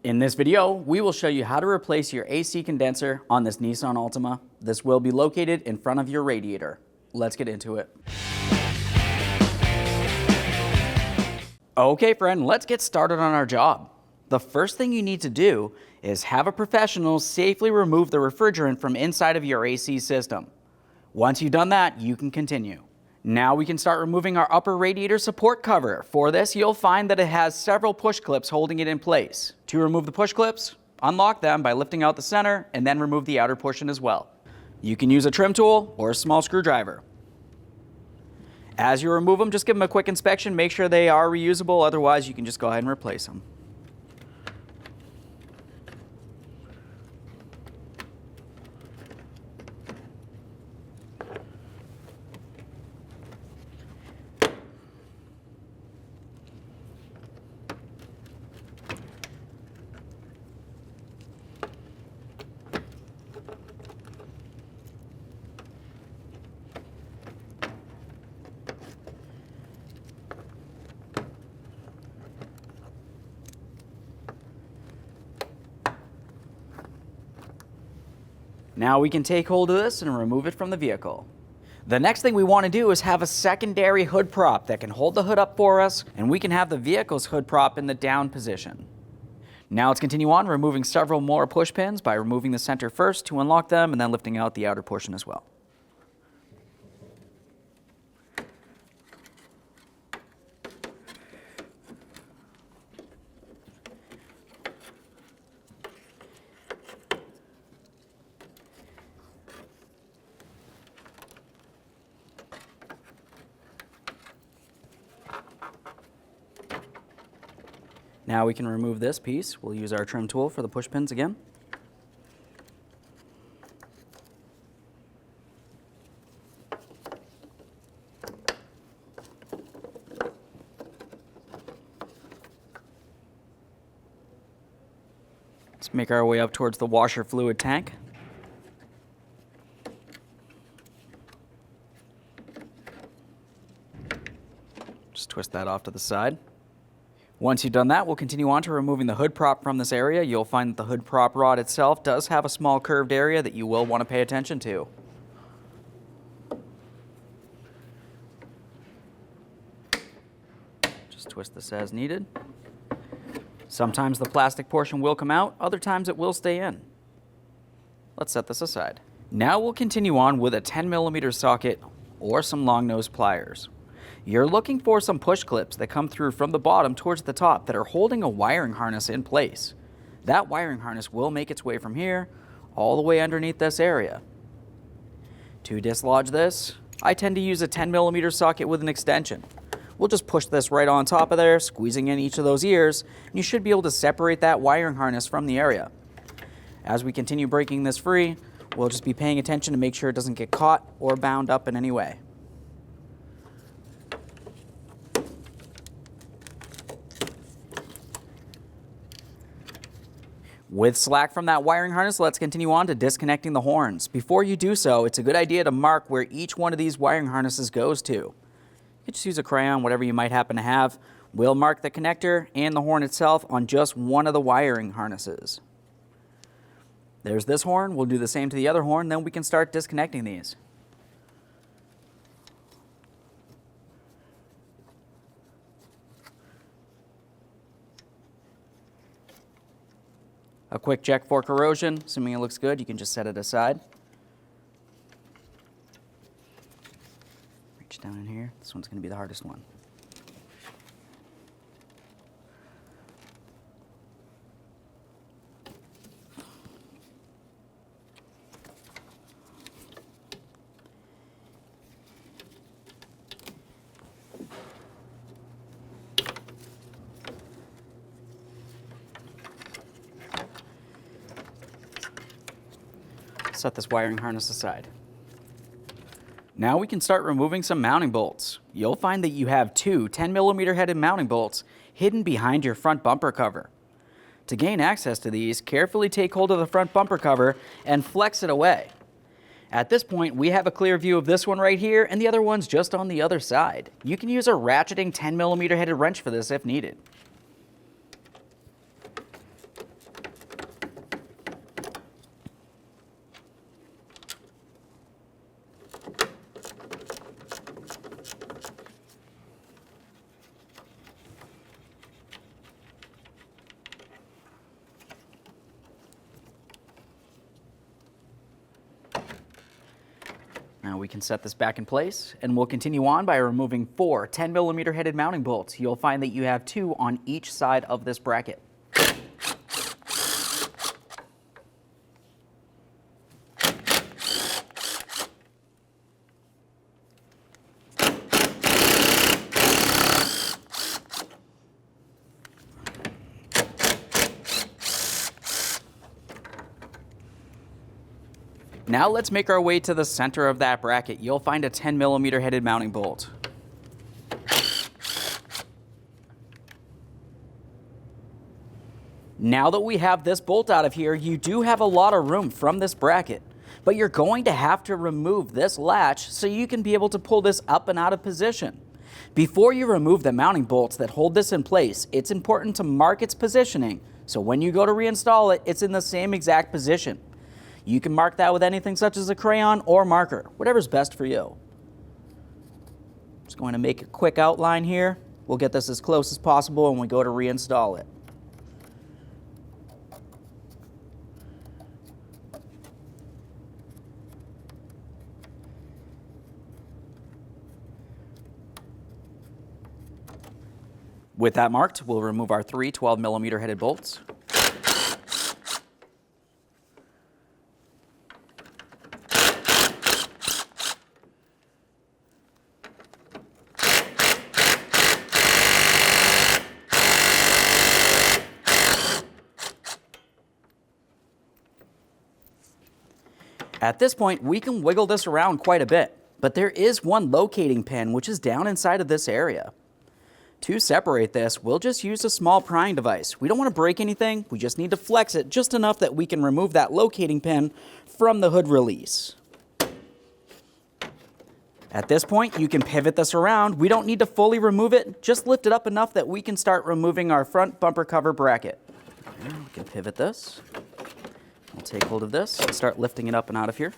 In this video, we will show you how to replace your AC condenser on this Nissan Altima. This will be located in front of your radiator. Let's get into it. Okay friend, let's get started on our job. The first thing you need to do is have a professional safely remove the refrigerant from inside of your AC system. Once you've done that, you can continue. Now we can start removing our upper radiator support cover. For this, you'll find that it has several push clips holding it in place. To remove the push clips, unlock them by lifting out the center and then remove the outer portion as well. You can use a trim tool or a small screwdriver. As you remove them, just give them a quick inspection, make sure they are reusable, otherwise you can just go ahead and replace them. Now we can take hold of this and remove it from the vehicle. The next thing we want to do is have a secondary hood prop that can hold the hood up for us, and we can have the vehicle's hood prop in the down position. Now let's continue on removing several more push pins by removing the center first to unlock them and then lifting out the outer portion as well. Now we can remove this piece. We'll use our trim tool for the push pins again. Let's make our way up towards the washer fluid tank. Just twist that off to the side. Once you've done that, we'll continue on to removing the hood prop from this area. You'll find that the hood prop rod itself does have a small curved area that you will want to pay attention to. Just twist this as needed. Sometimes the plastic portion will come out, other times it will stay in. Let's set this aside. Now we'll continue on with a 10mm socket or some long nose pliers. You're looking for some push clips that come through from the bottom towards the top that are holding a wiring harness in place. That wiring harness will make its way from here all the way underneath this area. To dislodge this, I tend to use a 10mm socket with an extension. We'll just push this right on top of there, squeezing in each of those ears, and you should be able to separate that wiring harness from the area. As we continue breaking this free, we'll just be paying attention to make sure it doesn't get caught or bound up in any way. With slack from that wiring harness, let's continue on to disconnecting the horns. Before you do so, it's a good idea to mark where each one of these wiring harnesses goes to. You can just use a crayon, whatever you might happen to have. We'll mark the connector and the horn itself on just one of the wiring harnesses. There's this horn. We'll do the same to the other horn, then we can start disconnecting these. A quick check for corrosion. Assuming it looks good, you can just set it aside. Reach down in here. This one's going to be the hardest one. Set this wiring harness aside. Now we can start removing some mounting bolts. You'll find that you have two 10mm headed mounting bolts hidden behind your front bumper cover. To gain access to these, carefully take hold of the front bumper cover and flex it away. At this point, we have a clear view of this one right here, and the other one's just on the other side. You can use a ratcheting 10mm headed wrench for this if needed. Now we can set this back in place, and we'll continue on by removing 4 10mm headed mounting bolts. You'll find that you have 2 on each side of this bracket. Now let's make our way to the center of that bracket. You'll find a 10mm headed mounting bolt. Now that we have this bolt out of here, you do have a lot of room from this bracket, but you're going to have to remove this latch so you can be able to pull this up and out of position. Before you remove the mounting bolts that hold this in place, it's important to mark its positioning, so when you go to reinstall it, it's in the same exact position. You can mark that with anything such as a crayon or marker, whatever's best for you. Just going to make a quick outline here. We'll get this as close as possible when we go to reinstall it. With that marked, we'll remove our 3 12mm headed bolts. At this point, we can wiggle this around quite a bit, but there is one locating pin which is down inside of this area. To separate this, we'll just use a small prying device. We don't want to break anything, we just need to flex it just enough that we can remove that locating pin from the hood release. At this point, you can pivot this around. We don't need to fully remove it, just lift it up enough that we can start removing our front bumper cover bracket. We can pivot this. We'll take hold of this and start lifting it up and out of here.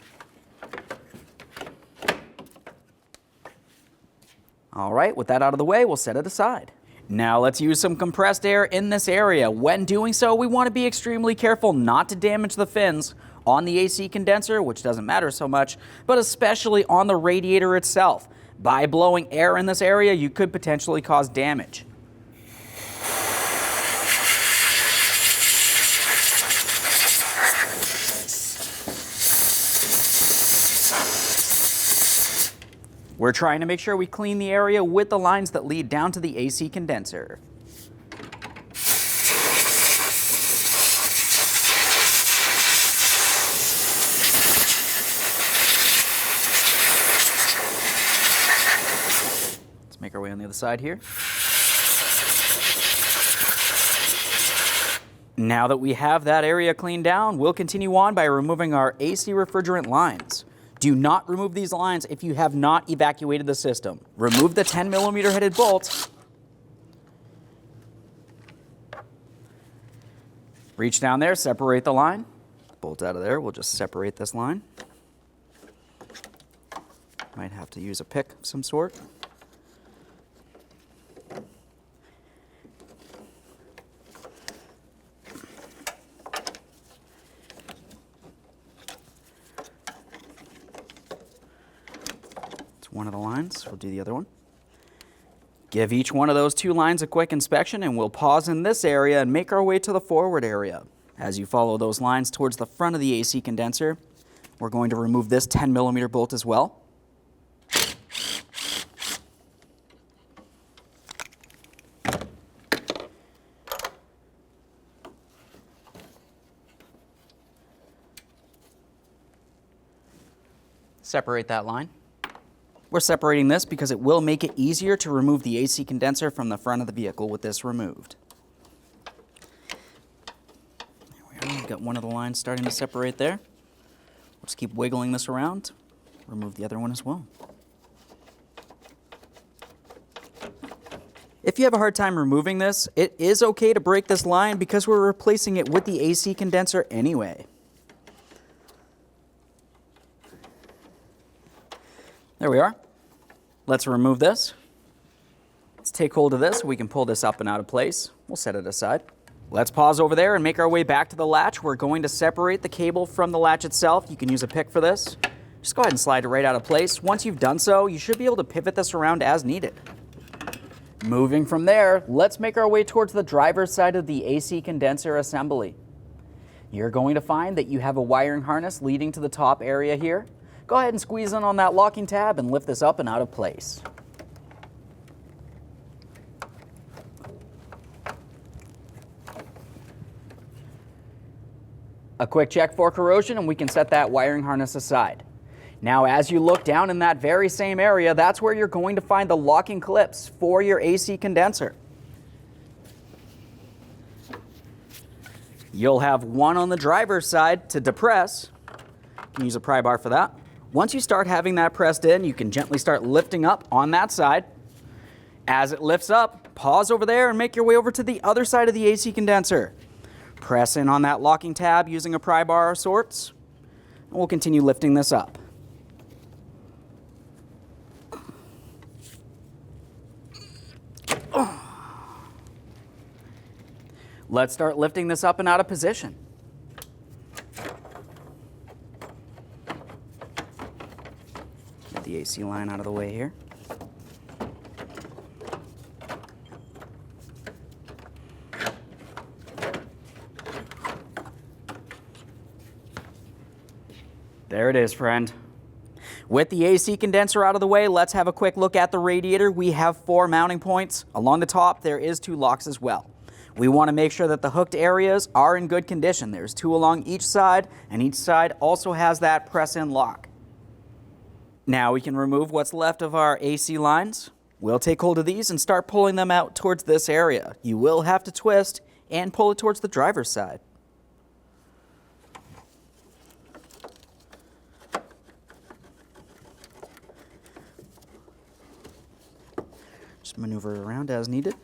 All right, with that out of the way, we'll set it aside. Now let's use some compressed air in this area. When doing so, we want to be extremely careful not to damage the fins on the AC condenser, which doesn't matter so much, but especially on the radiator itself. By blowing air in this area, you could potentially cause damage. We're trying to make sure we clean the area with the lines that lead down to the AC condenser. Let's make our way on the other side here. Now that we have that area cleaned down, we'll continue on by removing our AC refrigerant lines. Do not remove these lines if you have not evacuated the system. Remove the 10mm headed bolt. Reach down there, separate the line. Bolt out of there, we'll just separate this line. Might have to use a pick of some sort. One of the lines, we'll do the other one. Give each one of those 2 lines a quick inspection, and we'll pause in this area and make our way to the forward area. As you follow those lines towards the front of the AC condenser, we're going to remove this 10mm bolt as well. Separate that line. We're separating this because it will make it easier to remove the AC condenser from the front of the vehicle with this removed. There we are. We've got one of the lines starting to separate there. We'll just keep wiggling this around. Remove the other one as well. If you have a hard time removing this, it is okay to break this line because we're replacing it with the AC condenser anyway. There we are. Let's remove this. Let's take hold of this so we can pull this up and out of place. We'll set it aside. Let's pause over there and make our way back to the latch. We're going to separate the cable from the latch itself. You can use a pick for this. Just go ahead and slide it right out of place. Once you've done so, you should be able to pivot this around as needed. Moving from there, let's make our way towards the driver's side of the AC condenser assembly. You're going to find that you have a wiring harness leading to the top area here. Go ahead and squeeze in on that locking tab and lift this up and out of place. A quick check for corrosion and we can set that wiring harness aside. Now, as you look down in that very same area, that's where you're going to find the locking clips for your AC condenser. You'll have one on the driver's side to depress. You can use a pry bar for that. Once you start having that pressed in, you can gently start lifting up on that side. As it lifts up, pause over there and make your way over to the other side of the AC condenser. Press in on that locking tab using a pry bar of sorts, and we'll continue lifting this up. Let's start lifting this up and out of position. Get the AC line out of the way here. There it is, friend. With the AC condenser out of the way, let's have a quick look at the radiator. We have 4 mounting points. Along the top, there is 2 locks as well. We want to make sure that the hooked areas are in good condition. There's 2 along each side, and each side also has that press-in lock. Now we can remove what's left of our AC lines. We'll take hold of these and start pulling them out towards this area. You will have to twist and pull it towards the driver's side. Just maneuver it around as needed.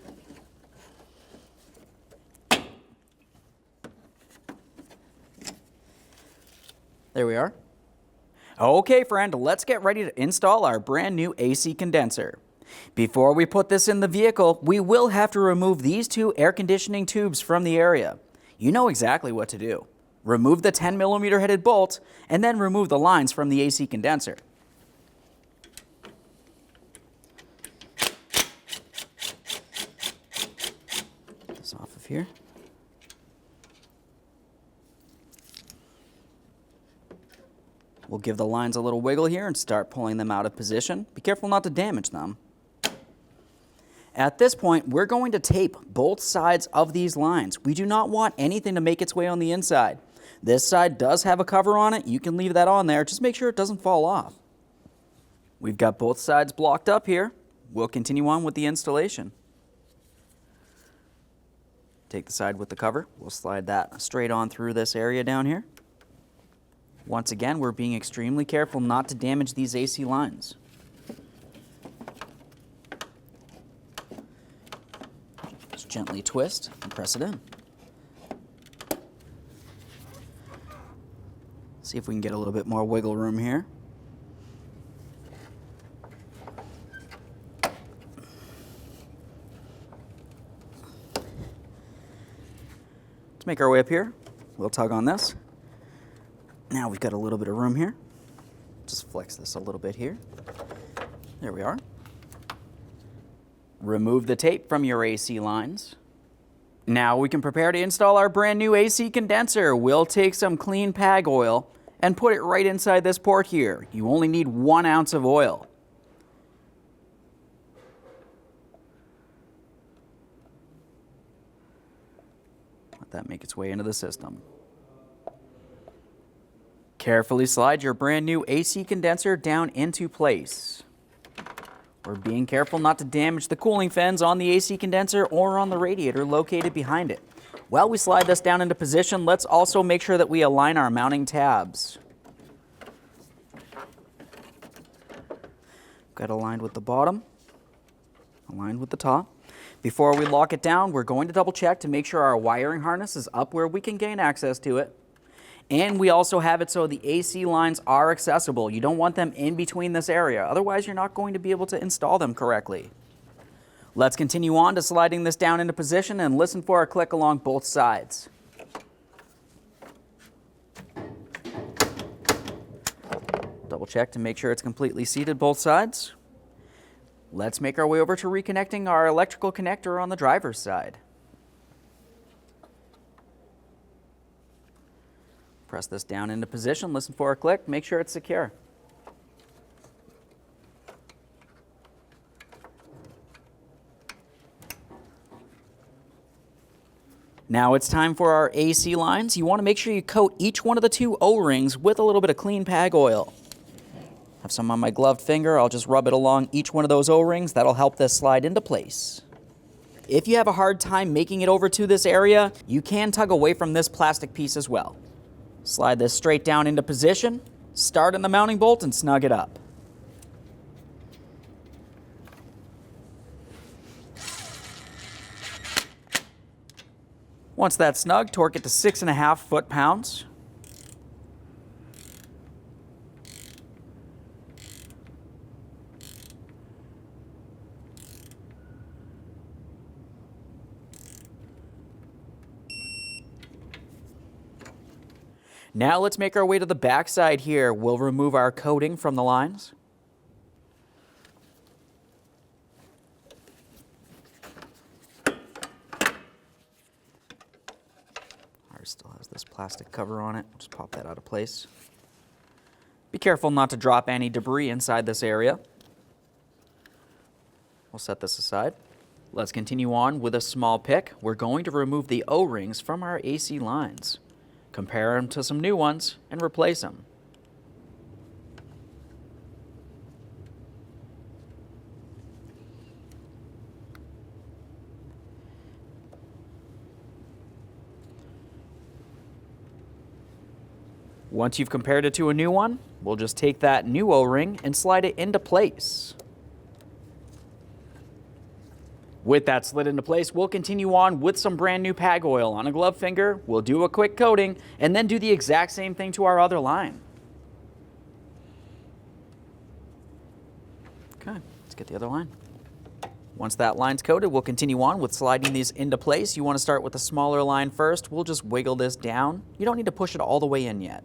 There we are. Okay, friend, let's get ready to install our brand new AC condenser. Before we put this in the vehicle, we will have to remove these 2 air conditioning tubes from the area. You know exactly what to do. Remove the 10mm headed bolt, and then remove the lines from the AC condenser. Get this off of here. We'll give the lines a little wiggle here and start pulling them out of position. Be careful not to damage them. At this point, we're going to tape both sides of these lines. We do not want anything to make its way on the inside. This side does have a cover on it. You can leave that on there. Just make sure it doesn't fall off. We've got both sides blocked up here. We'll continue on with the installation. Take the side with the cover. We'll slide that straight on through this area down here. Once again, we're being extremely careful not to damage these AC lines. Just gently twist and press it in. See if we can get a little bit more wiggle room here. Let's make our way up here. We'll tug on this. Now we've got a little bit of room here. Just flex this a little bit here. There we are. Remove the tape from your AC lines. Now we can prepare to install our brand new AC condenser. We'll take some clean PAG oil and put it right inside this port here. You only need 1 ounce of oil. Let that make its way into the system. Carefully slide your brand new AC condenser down into place. We're being careful not to damage the cooling fins on the AC condenser or on the radiator located behind it. While we slide this down into position, let's also make sure that we align our mounting tabs. Got aligned with the bottom, aligned with the top. Before we lock it down, we're going to double check to make sure our wiring harness is up where we can gain access to it. And we also have it so the AC lines are accessible. You don't want them in between this area. Otherwise, you're not going to be able to install them correctly. Let's continue on to sliding this down into position and listen for a click along both sides. double check to make sure it's completely seated both sides. Let's make our way over to reconnecting our electrical connector on the driver's side. Press this down into position, listen for a click, make sure it's secure. Now it's time for our AC lines. You want to make sure you coat each one of the two O-rings with a little bit of clean PAG oil. Have some on my gloved finger. I'll just rub it along each one of those O-rings. That'll help this slide into place. If you have a hard time making it over to this area, you can tug away from this plastic piece as well. Slide this straight down into position, start in the mounting bolt, and snug it up. Once that's snug, torque it to 6.5 foot-pounds. Now let's make our way to the back side here. We'll remove our coating from the lines. Still has this plastic cover on it. Just pop that out of place. Be careful not to drop any debris inside this area. We'll set this aside. Let's continue on with a small pick. We're going to remove the O-rings from our AC lines, compare them to some new ones, and replace them. Once you've compared it to a new one, we'll just take that new O-ring and slide it into place. With that slid into place, we'll continue on with some brand new PAG oil on a glove finger. We'll do a quick coating and then do the exact same thing to our other line. Okay, let's get the other line. Once that line's coated, we'll continue on with sliding these into place. You want to start with the smaller line first. We'll just wiggle this down. You don't need to push it all the way in yet.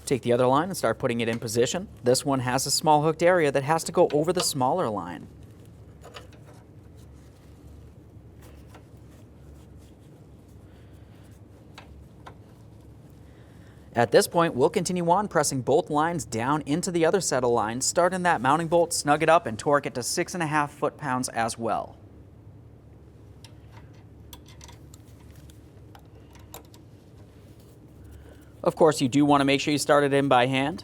Take the other line and start putting it in position. This one has a small hooked area that has to go over the smaller line. At this point, we'll continue on pressing both lines down into the other set of lines, start in that mounting bolt, snug it up, and torque it to 6.5 foot-pounds as well. Of course, you do want to make sure you start it in by hand.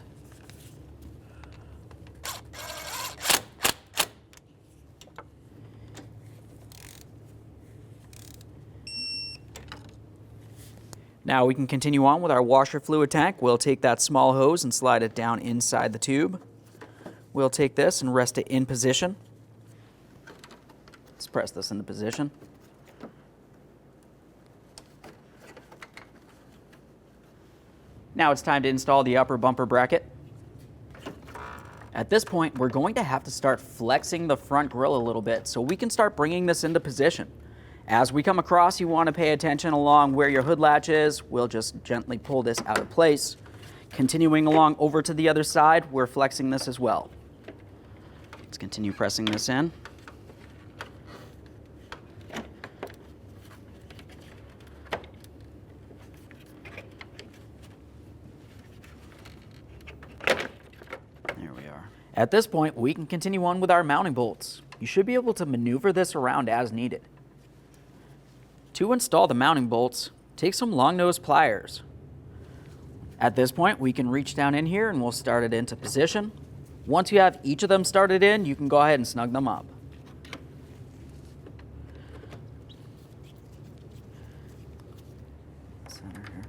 Now we can continue on with our washer fluid tank. We'll take that small hose and slide it down inside the tube. We'll take this and rest it in position. Let's press this into position. Now it's time to install the upper bumper bracket. At this point, we're going to have to start flexing the front grille a little bit so we can start bringing this into position. As we come across, you want to pay attention along where your hood latch is. We'll just gently pull this out of place. Continuing along over to the other side, we're flexing this as well. Let's continue pressing this in. There we are. At this point, we can continue on with our mounting bolts. You should be able to maneuver this around as needed. To install the mounting bolts, take some long nose pliers. At this point, we can reach down in here and we'll start it into position. Once you have each of them started in, you can go ahead and snug them up. Center here.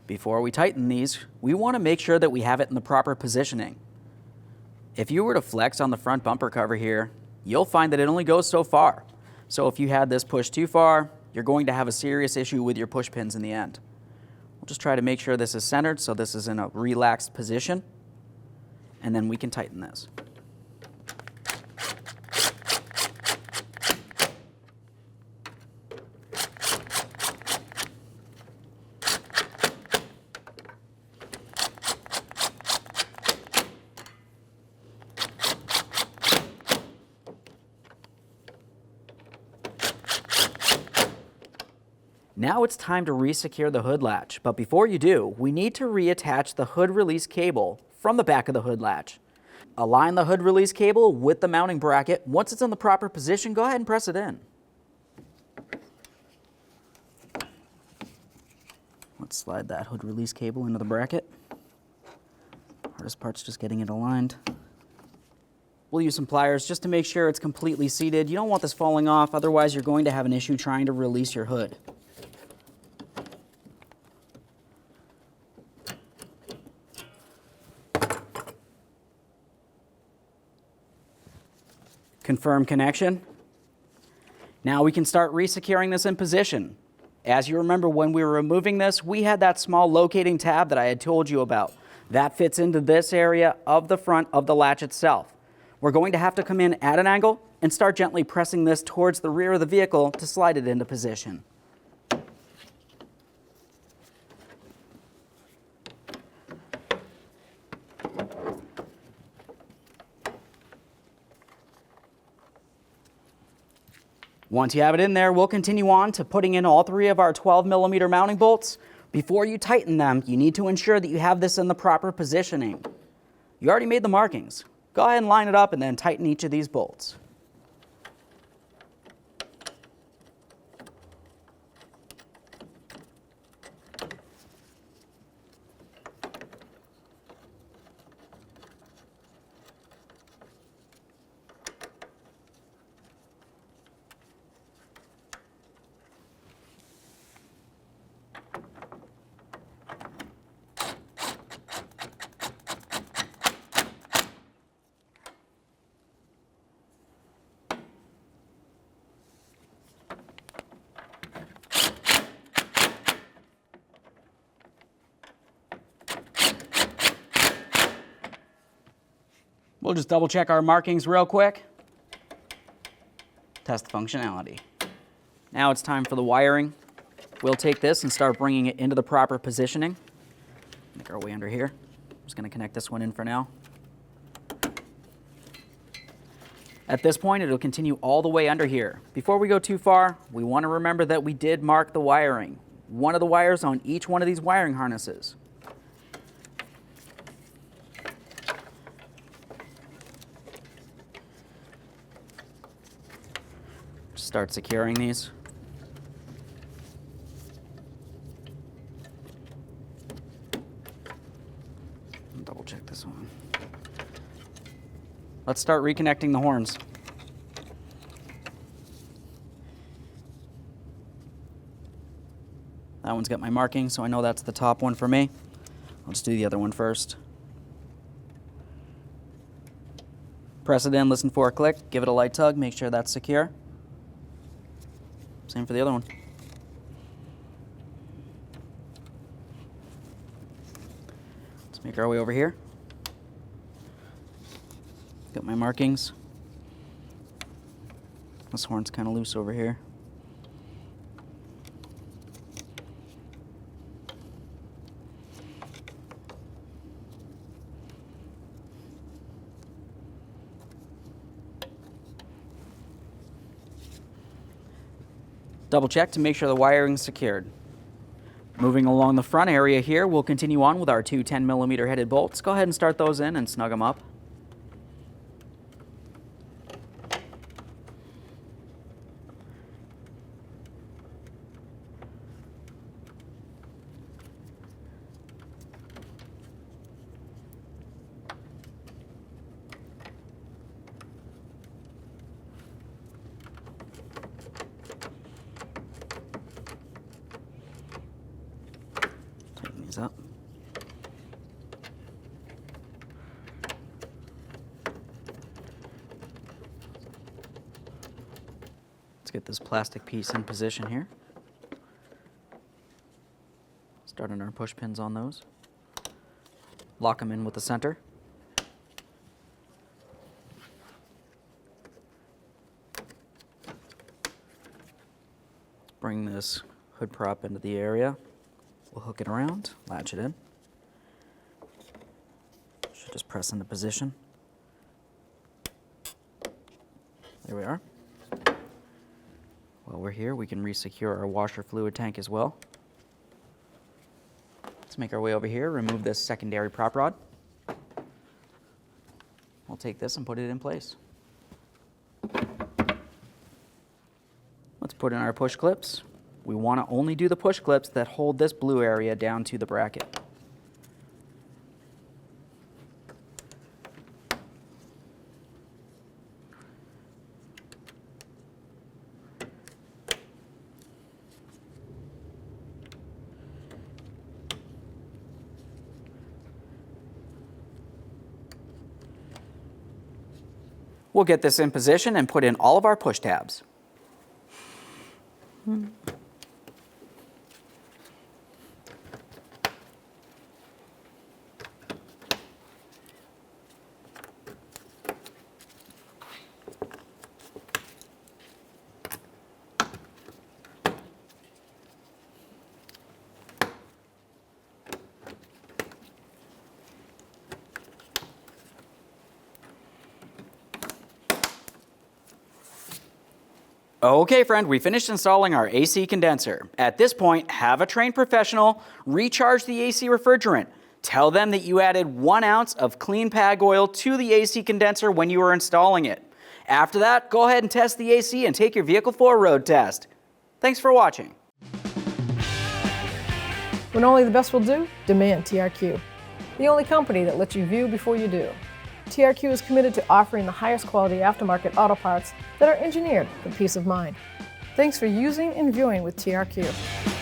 Before we tighten these, we want to make sure that we have it in the proper positioning. If you were to flex on the front bumper cover here, you'll find that it only goes so far. So if you had this pushed too far, you're going to have a serious issue with your push pins in the end. We'll just try to make sure this is centered so this is in a relaxed position, and then we can tighten this. Now it's time to resecure the hood latch, but before you do, we need to reattach the hood release cable from the back of the hood latch. Align the hood release cable with the mounting bracket. Once it's in the proper position, go ahead and press it in. Let's slide that hood release cable into the bracket. Hardest part's just getting it aligned. We'll use some pliers just to make sure it's completely seated. You don't want this falling off, otherwise you're going to have an issue trying to release your hood. Confirm connection. Now we can start resecuring this in position. As you remember, when we were removing this, we had that small locating tab that I had told you about. That fits into this area of the front of the latch itself. We're going to have to come in at an angle and start gently pressing this towards the rear of the vehicle to slide it into position. Once you have it in there, we'll continue on to putting in all 3 of our 12mm mounting bolts. Before you tighten them, you need to ensure that you have this in the proper positioning. You already made the markings. Go ahead and line it up and then tighten each of these bolts. We'll just double check our markings real quick. Test the functionality. Now it's time for the wiring. We'll take this and start bringing it into the proper positioning. Make our way under here. I'm just going to connect this one in for now. At this point, it'll continue all the way under here. Before we go too far, we want to remember that we did mark the wiring. One of the wires on each one of these wiring harnesses. Start securing these. Double check this one. Let's start reconnecting the horns. That one's got my marking, so I know that's the top one for me. I'll just do the other one first. Press it in, listen for a click, give it a light tug, make sure that's secure. Same for the other one. Let's make our way over here. Got my markings. This horn's kind of loose over here. Double check to make sure the wiring's secured. Moving along the front area here, we'll continue on with our 2 10mm headed bolts. Go ahead and start those in and snug them up. these up. Let's get this plastic piece in position here. Starting our push pins on those. Lock them in with the center. Bring this hood prop into the area. We'll hook it around, latch it in. Should just press into position. There we are. While we're here, we can re-secure our washer fluid tank as well. Let's make our way over here, remove this secondary prop rod. We'll take this and put it in place. Let's put in our push clips. We want to only do the push clips that hold this blue area down to the bracket. We'll get this in position and put in all of our push tabs. Okay, friend, we finished installing our AC condenser. At this point, have a trained professional recharge the AC refrigerant. Tell them that you added 1 ounce of clean PAG oil to the AC condenser when you were installing it. After that, go ahead and test the AC and take your vehicle for a road test. Thanks for watching. When only the best will do, demand TRQ. The only company that lets you view before you do. TRQ is committed to offering the highest quality aftermarket auto parts that are engineered for peace of mind. Thanks for using and viewing with TRQ.